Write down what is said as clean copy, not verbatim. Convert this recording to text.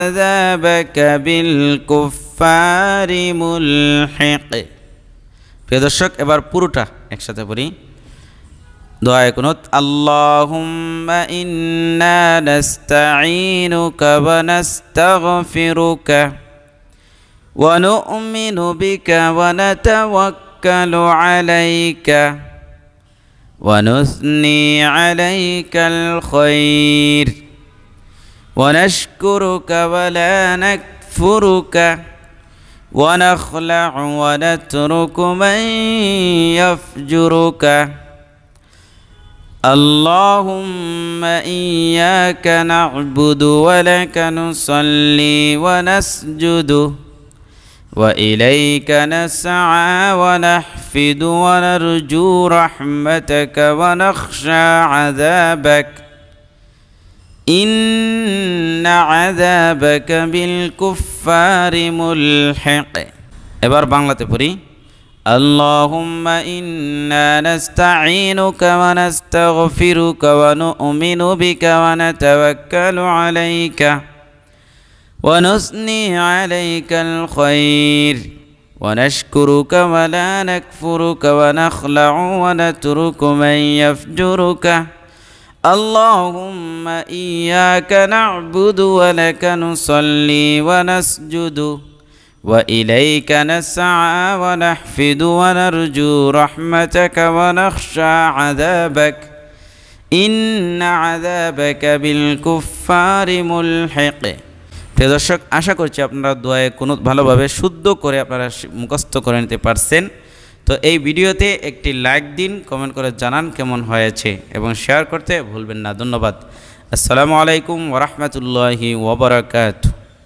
عذابك بالكفار ملحق। প্রিয় দর্শক, এবার পুরোটা একসাথে পড়ি। দোয়ায়ে কুনুত। আল্লাহুম্মা ইন্না নাস্তাঈনুকা ওয়া নাস্তাগফিরুকা ওয়া নু'মিনু বিকা ওয়া নাতাওয়াক্কালু আলাইকা ওয়া নুসনি আলাইকাল খায়র ওয়া নাশকুরুকা ওয়া লা নাকফুরুকা ওয়া নাখলা'ু ওয়া নাতরুকু মান ইয়াফজুরুকা। اللهم إياك نعبد ولك نصلي ونسجد وإليك نسعى ونحفد ونرجو رحمتك ونخشى عذابك إن عذابك بالكفار ملحق। এবার বাংলাতে পড়ি। اللهم إنا نستعينك ونستغفرك ونؤمن بك ونتوكل عليك ونثني عليك الخير ونشكرك ولا نكفرك ونخلع ونترك من يفجرك اللهم إياك نعبد ولك نصلي ونسجد وإليك نسعى ونحفد ونرجو رحمتك ونخشى عذابك إن عذابك بالكفار ملحق। প্রিয় দর্শক, আশা করছি আপনারা দোয়ায়ে কুনুত ভালোভাবে শুদ্ধ করে আপনারা মুখস্থ করে নিতে পারছেন। তো এই ভিডিওতে একটি লাইক দিন, কমেন্ট করে জানান কেমন হয়েছে এবং শেয়ার করতে ভুলবেন না। ধন্যবাদ। আসসালামু আলাইকুম ওয়া রাহমাতুল্লাহি ওয়া বারাকাতুহু।